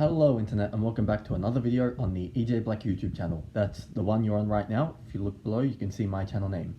Hello Internet and welcome back to another video on the EJ Black YouTube channel. That's the one you're on right now. If you look below you can see my channel name.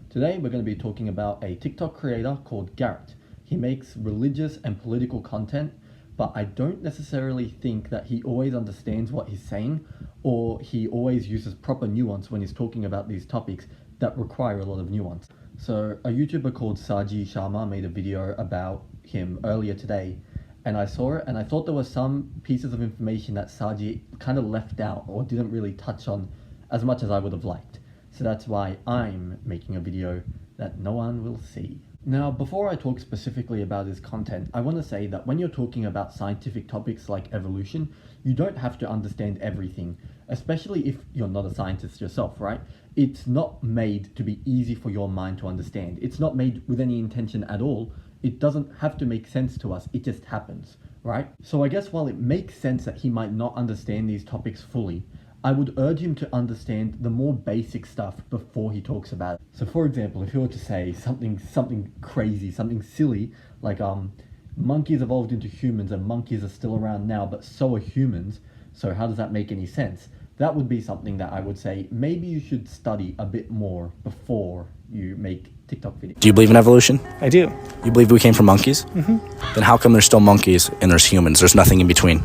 Today we're going to be talking about a TikTok creator called Garrett. He makes religious and political content, but I don't necessarily think that he always understands what he's saying, or he always uses proper nuance when he's talking about these topics that require a lot of nuance. So a YouTuber called Saji Sharma made a video about him earlier today, and I saw it and I thought there were some pieces of information that Saji kind of left out or didn't really touch on as much as I would have liked. So that's why I'm making a video that no one will see. Now, before I talk specifically about his content, I want to say that when you're talking about scientific topics like evolution, you don't have to understand everything, especially if you're not a scientist yourself, right? It's not made to be easy for your mind to understand. It's not made with any intention at all. It doesn't have to make sense to us, it just happens, right? So I guess while it makes sense that he might not understand these topics fully, I would urge him to understand the more basic stuff before he talks about it. So for example, if he were to say something crazy, something silly, like monkeys evolved into humans and monkeys are still around now, but so are humans, so how does that make any sense? That would be something that I would say maybe you should study a bit more before you make TikTok videos. Do you believe in evolution? I do. You believe we came from monkeys? Mm-hmm. Then how come there's still monkeys and there's humans? There's nothing in between.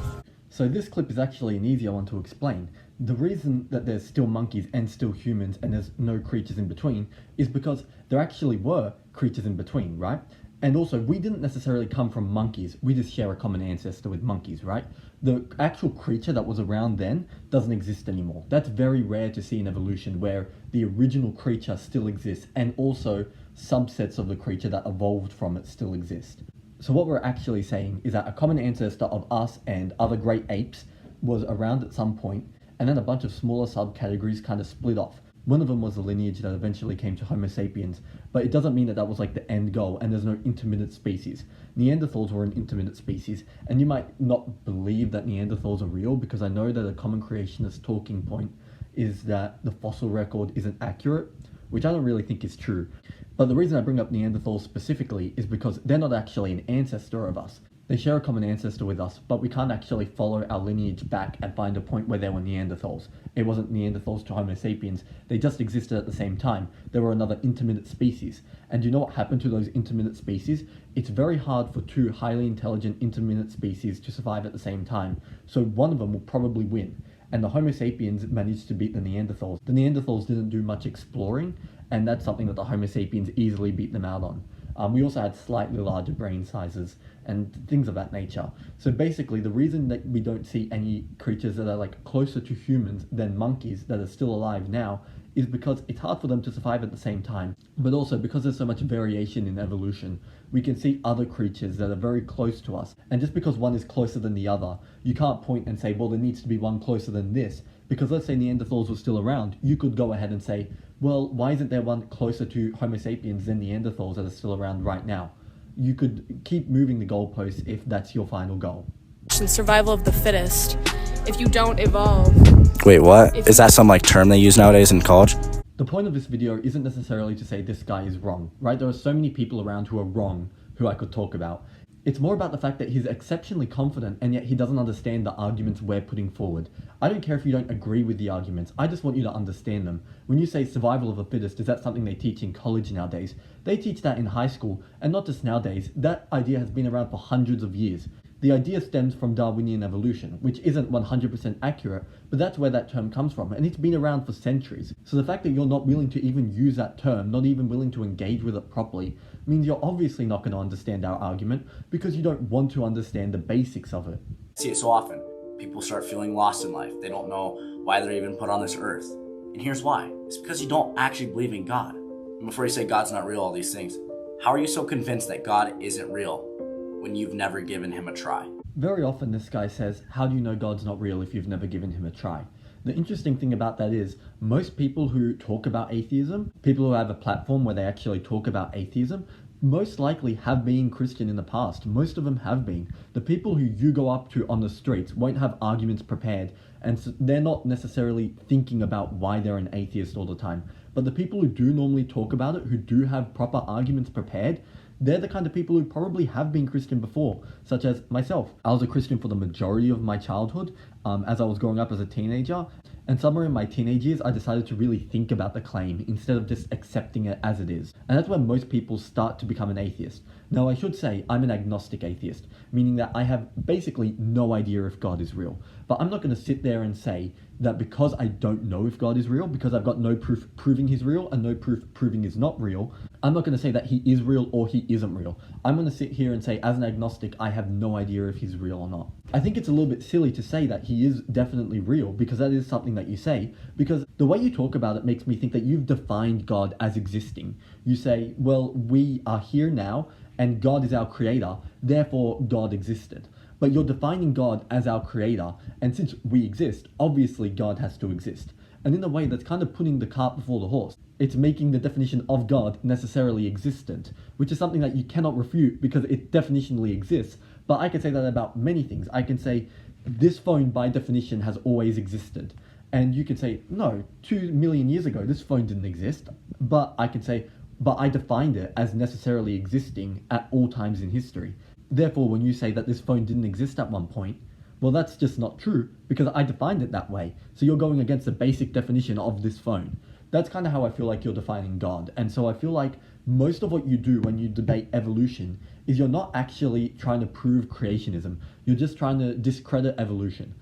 So this clip is actually an easier one to explain. The reason that there's still monkeys and still humans and there's no creatures in between is because there actually were creatures in between, right? And also, we didn't necessarily come from monkeys. We just share a common ancestor with monkeys, right? The actual creature that was around then doesn't exist anymore. That's very rare to see in evolution, where the original creature still exists and also subsets of the creature that evolved from it still exist. So what we're actually saying is that a common ancestor of us and other great apes was around at some point, and then a bunch of smaller subcategories kind of split off. One of them was the lineage that eventually came to Homo sapiens, but it doesn't mean that that was like the end goal and there's no intermittent species. Neanderthals were an intermittent species, and you might not believe that Neanderthals are real because I know that a common creationist talking point is that the fossil record isn't accurate, which I don't really think is true. But the reason I bring up Neanderthals specifically is because they're not actually an ancestor of us. They share a common ancestor with us, but we can't actually follow our lineage back and find a point where they were Neanderthals. It wasn't Neanderthals to Homo sapiens, they just existed at the same time. They were another intermittent species. And do you know what happened to those intermittent species? It's very hard for two highly intelligent intermittent species to survive at the same time, so one of them will probably win. And the Homo sapiens managed to beat the Neanderthals. The Neanderthals didn't do much exploring, and that's something that the Homo sapiens easily beat them out on. We also had slightly larger brain sizes and things of that nature. So basically, the reason that we don't see any creatures that are like closer to humans than monkeys that are still alive now is because it's hard for them to survive at the same time. But also because there's so much variation in evolution, we can see other creatures that are very close to us. And just because one is closer than the other, you can't point and say, well, there needs to be one closer than this. Because let's say Neanderthals were still around, you could go ahead and say, well, why isn't there one closer to Homo sapiens than Neanderthals that are still around right now? You could keep moving the goalposts if that's your final goal. Survival of the fittest. If you don't evolve. Wait, what? Is that some like term they use nowadays in college? The point of this video isn't necessarily to say this guy is wrong, right? There are so many people around who are wrong who I could talk about. It's more about the fact that he's exceptionally confident and yet he doesn't understand the arguments we're putting forward. I don't care if you don't agree with the arguments, I just want you to understand them. When you say survival of the fittest, is that something they teach in college nowadays? They teach that in high school, and not just nowadays. That idea has been around for hundreds of years. The idea stems from Darwinian evolution, which isn't 100% accurate, but that's where that term comes from, and it's been around for centuries. So the fact that you're not willing to even use that term, not even willing to engage with it properly, means you're obviously not going to understand our argument because you don't want to understand the basics of it. I see it so often. People start feeling lost in life. They don't know why they're even put on this earth. And here's why. It's because you don't actually believe in God. And before you say God's not real, all these things, how are you so convinced that God isn't real when you've never given him a try? Very often this guy says, how do you know God's not real if you've never given him a try? The interesting thing about that is, most people who talk about atheism, people who have a platform where they actually talk about atheism, most likely have been Christian in the past. Most of them have been. The people who you go up to on the streets won't have arguments prepared, and so they're not necessarily thinking about why they're an atheist all the time. But the people who do normally talk about it, who do have proper arguments prepared, they're the kind of people who probably have been Christian before, such as myself. I was a Christian for the majority of my childhood, as I was growing up as a teenager. And somewhere in my teenage years, I decided to really think about the claim instead of just accepting it as it is. And that's when most people start to become an atheist. Now, I should say I'm an agnostic atheist, meaning that I have basically no idea if God is real. But I'm not going to sit there and say that because I don't know if God is real, because I've got no proof proving he's real and no proof proving he's not real, I'm not going to say that he is real or he isn't real. I'm going to sit here and say, as an agnostic, I have no idea if he's real or not. I think it's a little bit silly to say that he is definitely real, because that is something that you say, because the way you talk about it makes me think that you've defined God as existing. You say, well, we are here now, and God is our creator, therefore God existed. But you're defining God as our creator, and since we exist, obviously God has to exist. And in a way, that's kind of putting the cart before the horse. It's making the definition of God necessarily existent, which is something that you cannot refute because it definitionally exists. But I can say that about many things. I can say, this phone by definition has always existed. And you can say, no, 2 million years ago, this phone didn't exist. But I can say, but I defined it as necessarily existing at all times in history. Therefore, when you say that this phone didn't exist at one point, well, that's just not true because I defined it that way. So you're going against the basic definition of this phone. That's kind of how I feel like you're defining God. And so I feel like most of what you do when you debate evolution is you're not actually trying to prove creationism. You're just trying to discredit evolution.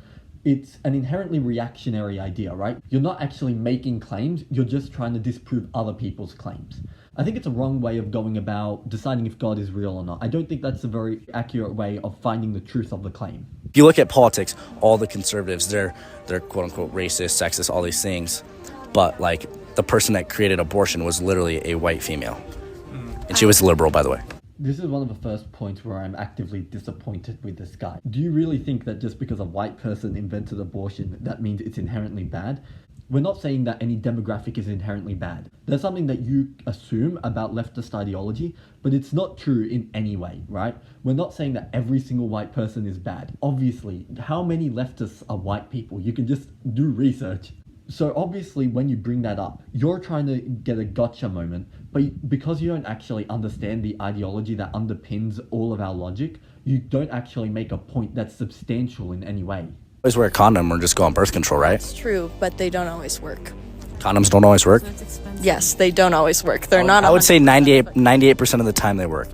It's an inherently reactionary idea, right? You're not actually making claims, you're just trying to disprove other people's claims. I think it's a wrong way of going about deciding if God is real or not. I don't think that's a very accurate way of finding the truth of the claim. If you look at politics, all the conservatives, they're quote unquote racist, sexist, all these things. But like the person that created abortion was literally a white female. And she was liberal, by the way. This is one of the first points where I'm actively disappointed with this guy. Do you really think that just because a white person invented abortion, that means it's inherently bad? We're not saying that any demographic is inherently bad. There's something that you assume about leftist ideology, but it's not true in any way, right? We're not saying that every single white person is bad. Obviously, how many leftists are white people? You can just do research. So obviously, when you bring that up, you're trying to get a gotcha moment, but because you don't actually understand the ideology that underpins all of our logic, you don't actually make a point that's substantial in any way. Always wear a condom or just go on birth control, right? It's true, but they don't always work. Condoms don't always work? Yes, they don't always work. They're not. I would say 98% of the time they work.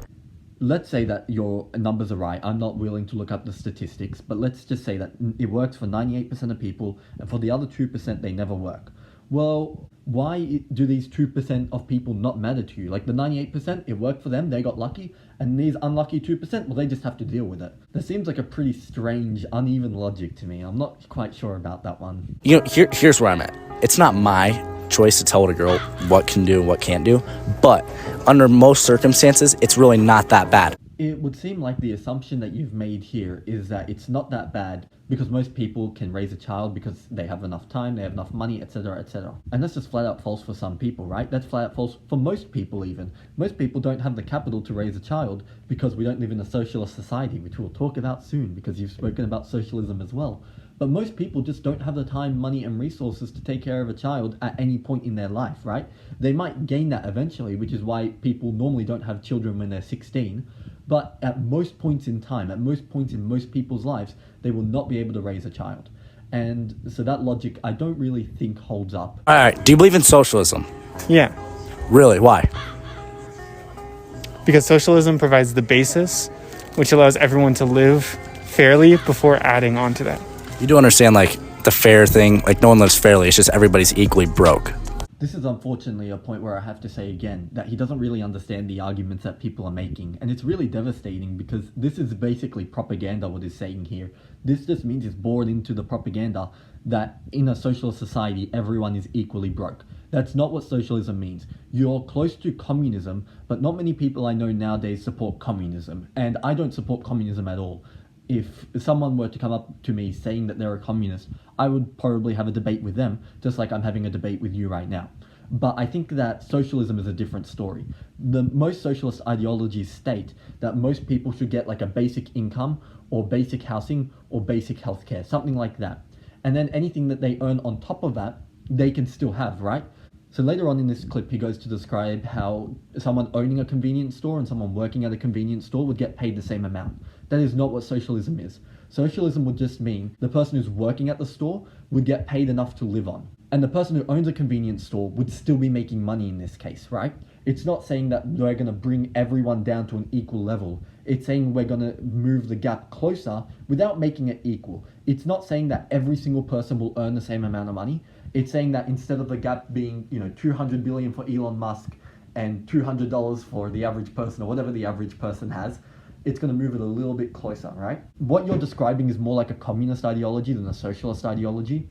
Let's say that your numbers are right. I'm not willing to look up the statistics, but let's just say that it works for 98% of people, and for the other 2%, they never work. Well, why do these 2% of people not matter to you? Like the 98%, it worked for them, they got lucky, and these unlucky 2%, well, they just have to deal with it. That seems like a pretty strange, uneven logic to me. I'm not quite sure about that one. You know, here's where I'm at. It's not my choice to tell a girl what can do and what can't do, but under most circumstances, it's really not that bad. It would seem like the assumption that you've made here is that it's not that bad because most people can raise a child because they have enough time, they have enough money, etc., etc. And that's just flat out false for some people, right? That's flat out false for most people even. Most people don't have the capital to raise a child because we don't live in a socialist society, which we'll talk about soon because you've spoken about socialism as well. But most people just don't have the time, money, and resources to take care of a child at any point in their life, right? They might gain that eventually, which is why people normally don't have children when they're 16. But at most points in time, at most points in most people's lives, they will not be able to raise a child. And so that logic, I don't really think holds up. All right, do you believe in socialism? Yeah, Really, why? because socialism provides the basis, which allows everyone to live fairly before adding on to that. You do understand, like, the fair thing, like, no one lives fairly, it's just everybody's equally broke. This is unfortunately a point where I have to say again that he doesn't really understand the arguments that people are making, and it's really devastating because this is basically propaganda what he's saying here. This just means he's bored into the propaganda that in a socialist society everyone is equally broke. That's not what socialism means. You're close to communism, but not many people I know nowadays support communism, and I don't support communism at all. If someone were to come up to me saying that they're a communist, I would probably have a debate with them, just like I'm having a debate with you right now. But I think that socialism is a different story. The most socialist ideologies state that most people should get like a basic income or basic housing or basic healthcare, something like that. And then anything that they earn on top of that, they can still have, right? So later on in this clip, he goes to describe how someone owning a convenience store and someone working at a convenience store would get paid the same amount. That is not what socialism is. Socialism would just mean the person who's working at the store would get paid enough to live on. And the person who owns a convenience store would still be making money in this case, right? It's not saying that we're going to bring everyone down to an equal level. It's saying we're going to move the gap closer without making it equal. It's not saying that every single person will earn the same amount of money. It's saying that instead of the gap being, 200 billion for Elon Musk and $200 for the average person or whatever the average person has, it's going to move it a little bit closer, right? What you're describing is more like a communist ideology than a socialist ideology.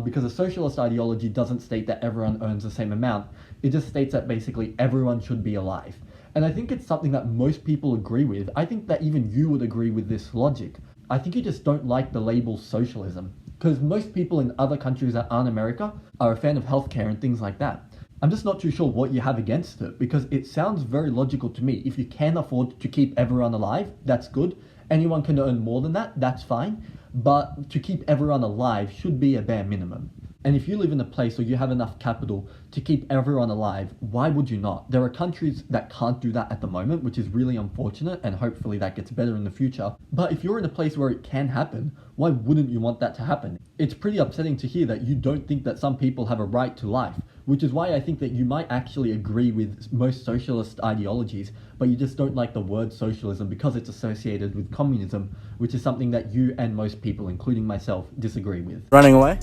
Because a socialist ideology doesn't state that everyone earns the same amount. It just states that basically everyone should be alive. And I think it's something that most people agree with. I think that even you would agree with this logic. I think you just don't like the label socialism. Because most people in other countries that aren't America are a fan of healthcare and things like that. I'm just not too sure what you have against it, because it sounds very logical to me. If you can afford to keep everyone alive, that's good. Anyone can earn more than that, that's fine. But to keep everyone alive should be a bare minimum. And if you live in a place where you have enough capital to keep everyone alive, why would you not? There are countries that can't do that at the moment, which is really unfortunate, and hopefully that gets better in the future. But if you're in a place where it can happen, why wouldn't you want that to happen? It's pretty upsetting to hear that you don't think that some people have a right to life, which is why I think that you might actually agree with most socialist ideologies, but you just don't like the word socialism because it's associated with communism, which is something that you and most people, including myself, disagree with. Running away?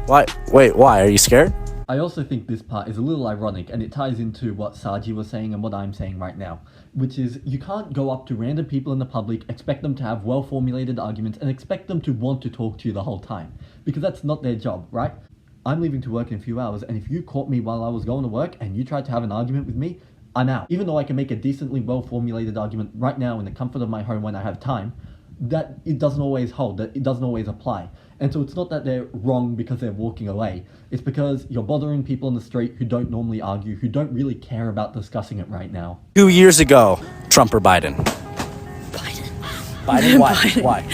Why? Wait, why? Are you scared? I also think this part is a little ironic, and it ties into what Saji was saying and what I'm saying right now, which is you can't go up to random people in the public, expect them to have well-formulated arguments, and expect them to want to talk to you the whole time, because that's not their job, right? I'm leaving to work in a few hours, and if you caught me while I was going to work and you tried to have an argument with me, I'm out. Even though I can make a decently well-formulated argument right now in the comfort of my home when I have time, that it doesn't always hold, that it doesn't always apply. And so it's not that they're wrong because they're walking away. It's because you're bothering people in the street who don't normally argue, who don't really care about discussing it right now. 2 years ago, Trump or Biden? Biden? Why? Biden. Why?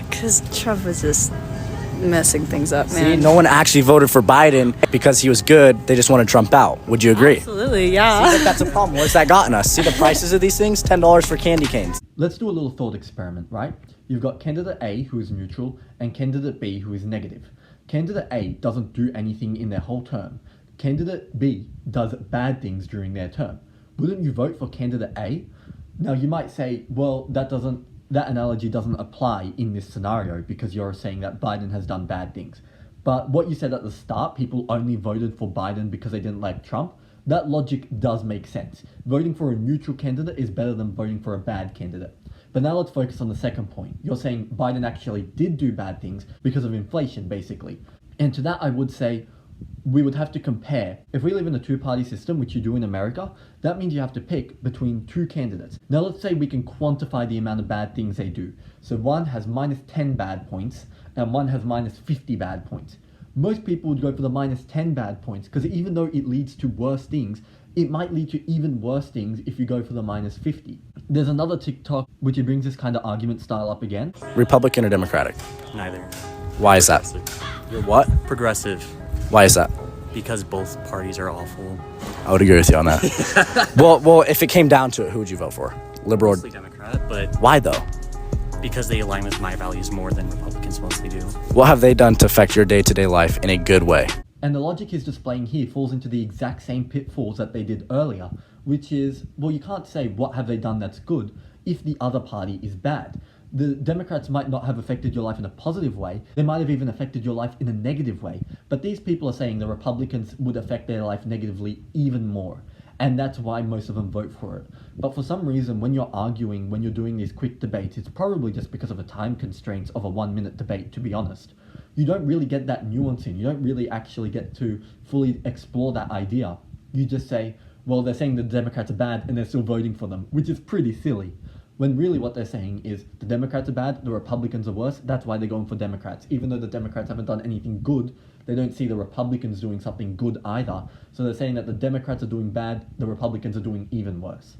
Because Trump was just messing things up, See, man. no one actually voted for Biden because he was good. They just wanted Trump out. Would you agree? Absolutely, yeah. See, but that's a problem. What's that gotten us? See the prices of these things? $10 for candy canes. Let's do a little thought experiment, right? You've got candidate A, who is neutral, and candidate B, who is negative. Candidate A doesn't do anything in their whole term. Candidate B does bad things during their term. Wouldn't you vote for candidate A? Now you might say, well, that analogy doesn't apply in this scenario because you're saying that Biden has done bad things. But what you said at the start, people only voted for Biden because they didn't like Trump, that logic does make sense. Voting for a neutral candidate is better than voting for a bad candidate. But now let's focus on the second point. You're saying Biden actually did do bad things because of inflation, basically. And to that I would say, we would have to compare. If we live in a two-party system, which you do in America, that means you have to pick between two candidates. Now let's say we can quantify the amount of bad things they do. So one has minus 10 bad points, and one has minus 50 bad points. Most people would go for the minus 10 bad points, because even though it leads to worse things, it might lead to even worse things if you go for the minus 50. There's another TikTok which it brings this kind of argument style up again. Republican or Democratic? Neither. Why is that? You're what? Progressive. Why is that? Because both parties are awful. I would agree with you on that. well, if it came down to it, who would you vote for? Liberal or Mostly Democrat, but why though? because they align with my values more than Republicans mostly do. What have they done to affect your day-to-day life in a good way? And the logic he's displaying here falls into the exact same pitfalls that they did earlier, which is, well, you can't say what have they done that's good if the other party is bad. The Democrats might not have affected your life in a positive way, they might have even affected your life in a negative way, but these people are saying the Republicans would affect their life negatively even more. And that's why most of them vote for it. But for some reason, when you're arguing, when you're doing these quick debates, it's probably just because of the time constraints of a 1-minute debate, to be honest. You don't really get that nuance in. You don't really actually get to fully explore that idea. You just say, well, they're saying the Democrats are bad and they're still voting for them, which is pretty silly. When really what they're saying is the Democrats are bad, the Republicans are worse, that's why they're going for Democrats. Even though the Democrats haven't done anything good, they don't see the Republicans doing something good either. So they're saying that the Democrats are doing bad, the Republicans are doing even worse.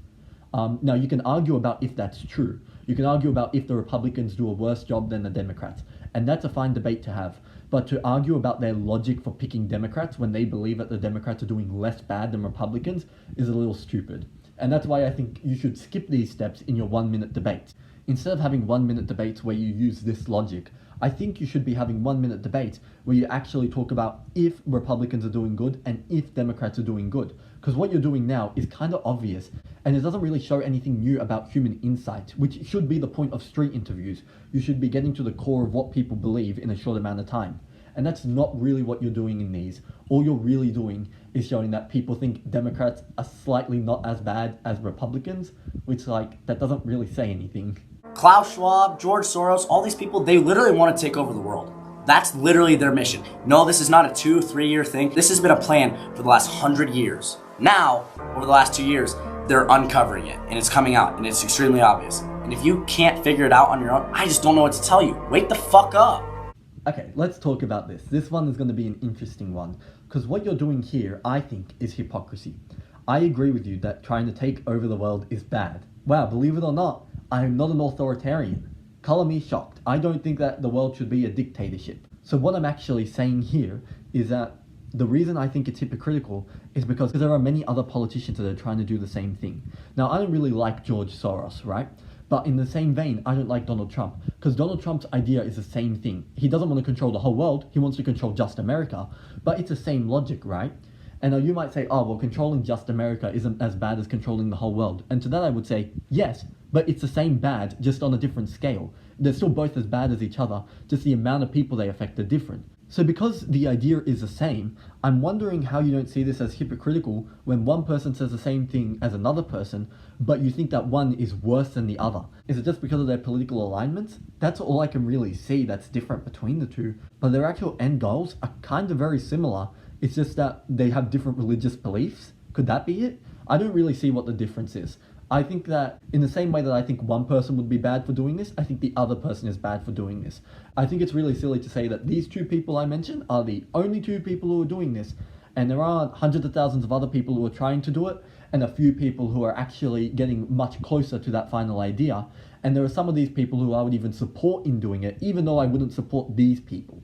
Now, you can argue about if that's true. You can argue about if the Republicans do a worse job than the Democrats, and that's a fine debate to have. But to argue about their logic for picking Democrats when they believe that the Democrats are doing less bad than Republicans is a little stupid. And that's why I think you should skip these steps in your 1-minute debates. Instead of having 1-minute debates where you use this logic, I think you should be having 1-minute debates where you actually talk about if Republicans are doing good and if Democrats are doing good. Because what you're doing now is kind of obvious, and it doesn't really show anything new about human insight, which should be the point of street interviews. You should be getting to the core of what people believe in a short amount of time. And that's not really what you're doing in these. All you're really doing is showing that people think Democrats are slightly not as bad as Republicans, which, like, that doesn't really say anything. Klaus Schwab, George Soros, all these people, they literally want to take over the world. That's literally their mission. No, this is not a 2-3 year thing. This has been a plan for the last 100 years. Now, over the last 2 years, they're uncovering it, and it's coming out, and it's extremely obvious. And if you can't figure it out on your own, I just don't know what to tell you. Wake the fuck up. Okay, let's talk about this. This one is going to be an interesting one, because what you're doing here, I think, is hypocrisy. I agree with you that trying to take over the world is bad. Wow, believe it or not, I am not an authoritarian. Color me shocked. I don't think that the world should be a dictatorship. So what I'm actually saying here is that the reason I think it's hypocritical is because there are many other politicians that are trying to do the same thing. Now, I don't really like George Soros, right? But in the same vein, I don't like Donald Trump, because Donald Trump's idea is the same thing. He doesn't want to control the whole world, he wants to control just America, but it's the same logic, right? And you might say, oh, well, controlling just America isn't as bad as controlling the whole world. And to that I would say, yes, but it's the same bad, just on a different scale. They're still both as bad as each other, just the amount of people they affect are different. So because the idea is the same, I'm wondering how you don't see this as hypocritical when one person says the same thing as another person, but you think that one is worse than the other. Is it just because of their political alignments? That's all I can really see that's different between the two, but their actual end goals are kind of very similar. It's just that they have different religious beliefs. Could that be it? I don't really see what the difference is. I think that in the same way that I think one person would be bad for doing this, I think the other person is bad for doing this. I think it's really silly to say that these two people I mentioned are the only two people who are doing this, and there are hundreds of thousands of other people who are trying to do it, and a few people who are actually getting much closer to that final idea, and there are some of these people who I would even support in doing it, even though I wouldn't support these people.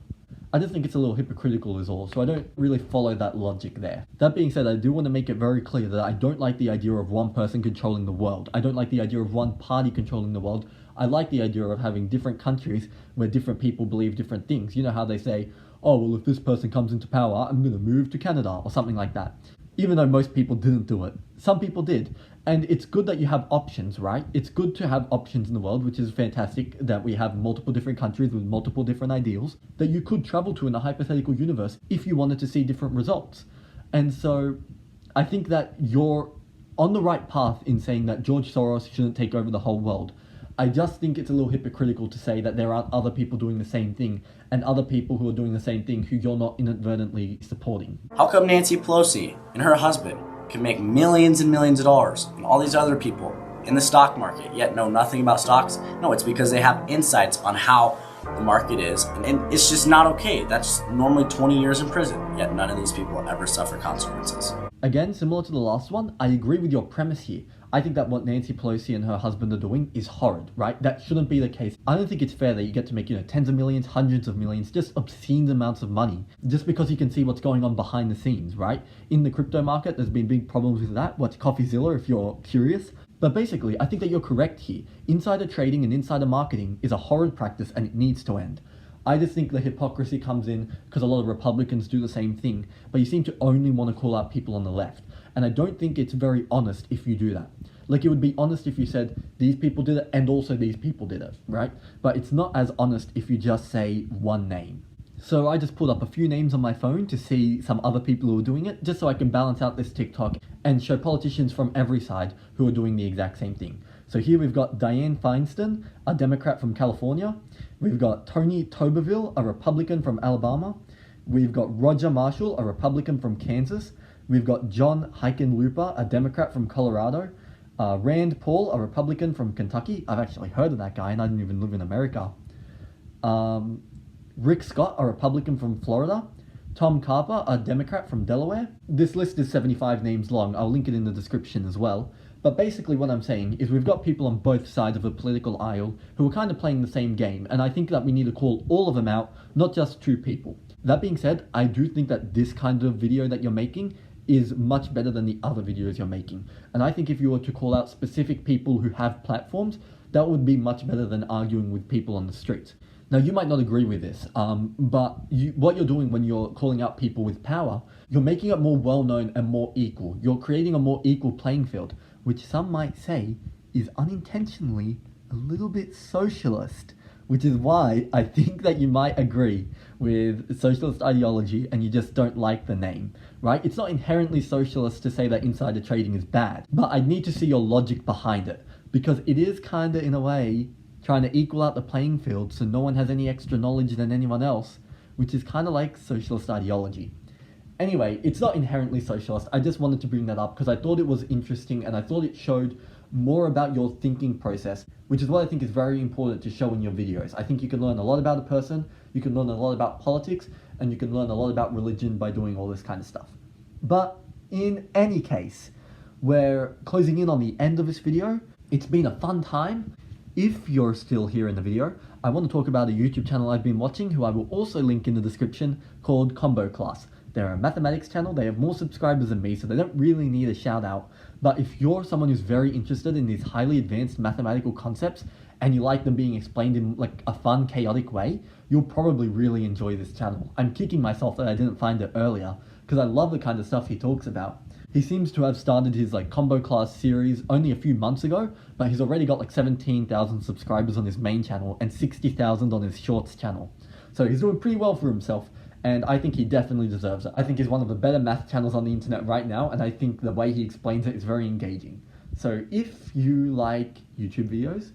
I just think it's a little hypocritical is all, so I don't really follow that logic there. That being said, I do want to make it very clear that I don't like the idea of one person controlling the world. I don't like the idea of one party controlling the world. I like the idea of having different countries where different people believe different things. You know how they say, oh, well, if this person comes into power, I'm going to move to Canada, or something like that. Even though most people didn't do it. Some people did. And it's good that you have options, right? It's good to have options in the world, which is fantastic that we have multiple different countries with multiple different ideals that you could travel to in a hypothetical universe if you wanted to see different results. And so I think that you're on the right path in saying that George Soros shouldn't take over the whole world. I just think it's a little hypocritical to say that there aren't other people doing the same thing and other people who are doing the same thing who you're not inadvertently supporting. How come Nancy Pelosi and her husband can make millions and millions of dollars and all these other people in the stock market yet know nothing about stocks? No, it's because they have insights on how the market is, and it's just not okay. That's normally 20 years in prison, yet none of these people ever suffer consequences. Again, similar to the last one, I agree with your premise here. I think that what Nancy Pelosi and her husband are doing is horrid, right? That shouldn't be the case. I don't think it's fair that you get to make, tens of millions, hundreds of millions, just obscene amounts of money, just because you can see what's going on behind the scenes, right? In the crypto market, there's been big problems with that. What's CoffeeZilla, if you're curious? But basically, I think that you're correct here. Insider trading and insider marketing is a horrid practice and it needs to end. I just think the hypocrisy comes in because a lot of Republicans do the same thing, but you seem to only want to call out people on the left. And I don't think it's very honest if you do that. Like, it would be honest if you said, these people did it and also these people did it, right? But it's not as honest if you just say one name. So I just pulled up a few names on my phone to see some other people who are doing it, just so I can balance out this TikTok and show politicians from every side who are doing the exact same thing. So here we've got Dianne Feinstein, a Democrat from California. We've got Tony Tuberville, a Republican from Alabama. We've got Roger Marshall, a Republican from Kansas. We've got John Hickenlooper, a Democrat from Colorado. Rand Paul, a Republican from Kentucky. I've actually heard of that guy and I didn't even live in America. Rick Scott, a Republican from Florida. Tom Carper, a Democrat from Delaware. This list is 75 names long. I'll link it in the description as well. But basically what I'm saying is we've got people on both sides of a political aisle who are kind of playing the same game, and I think that we need to call all of them out, not just two people. That being said, I do think that this kind of video that you're making is much better than the other videos you're making. And I think if you were to call out specific people who have platforms, that would be much better than arguing with people on the streets. Now, you might not agree with this, but what you're doing when you're calling out people with power, you're making it more well-known and more equal. You're creating a more equal playing field, which some might say is unintentionally a little bit socialist, which is why I think that you might agree with socialist ideology and you just don't like the name, right? It's not inherently socialist to say that insider trading is bad, but I need to see your logic behind it, because it is kind of, in a way, trying to equal out the playing field so no one has any extra knowledge than anyone else, which is kind of like socialist ideology. Anyway, it's not inherently socialist. I just wanted to bring that up because I thought it was interesting and I thought it showed more about your thinking process, which is what I think is very important to show in your videos. I think you can learn a lot about a person, you can learn a lot about politics, and you can learn a lot about religion by doing all this kind of stuff. But in any case, we're closing in on the end of this video. It's been a fun time. If you're still here in the video, I want to talk about a YouTube channel I've been watching, who I will also link in the description, called Combo Class. They're a mathematics channel. They have more subscribers than me, so they don't really need a shout out. But if you're someone who's very interested in these highly advanced mathematical concepts and you like them being explained in like a fun, chaotic way, you'll probably really enjoy this channel. I'm kicking myself that I didn't find it earlier because I love the kind of stuff he talks about. He seems to have started his Combo Class series only a few months ago, but he's already got 17,000 subscribers on his main channel and 60,000 on his shorts channel. So he's doing pretty well for himself, and I think he definitely deserves it. I think he's one of the better math channels on the internet right now, and I think the way he explains it is very engaging. So if you like YouTube videos,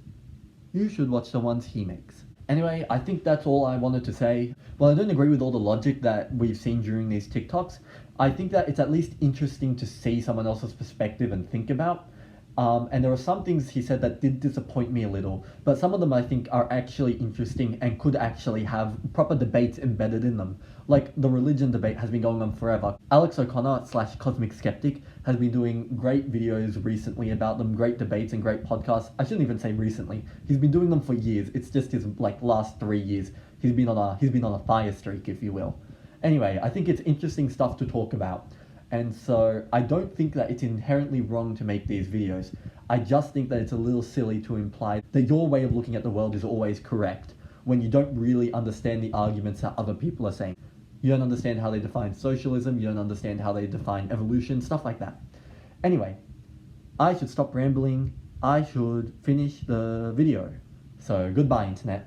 you should watch the ones he makes. Anyway, I think that's all I wanted to say. While I don't agree with all the logic that we've seen during these TikToks, I think that it's at least interesting to see someone else's perspective and think about. And there are some things he said that did disappoint me a little, but some of them I think are actually interesting and could actually have proper debates embedded in them. Like the religion debate has been going on forever. Alex O'Connor / Cosmic Skeptic has been doing great videos recently about them, great debates and great podcasts. I shouldn't even say recently. He's been doing them for years. It's just his last 3 years. He's been on a fire streak, if you will. Anyway, I think it's interesting stuff to talk about. And so I don't think that it's inherently wrong to make these videos. I just think that it's a little silly to imply that your way of looking at the world is always correct when you don't really understand the arguments that other people are saying. You don't understand how they define socialism, you don't understand how they define evolution, stuff like that. Anyway, I should stop rambling. I should finish the video. So goodbye, internet.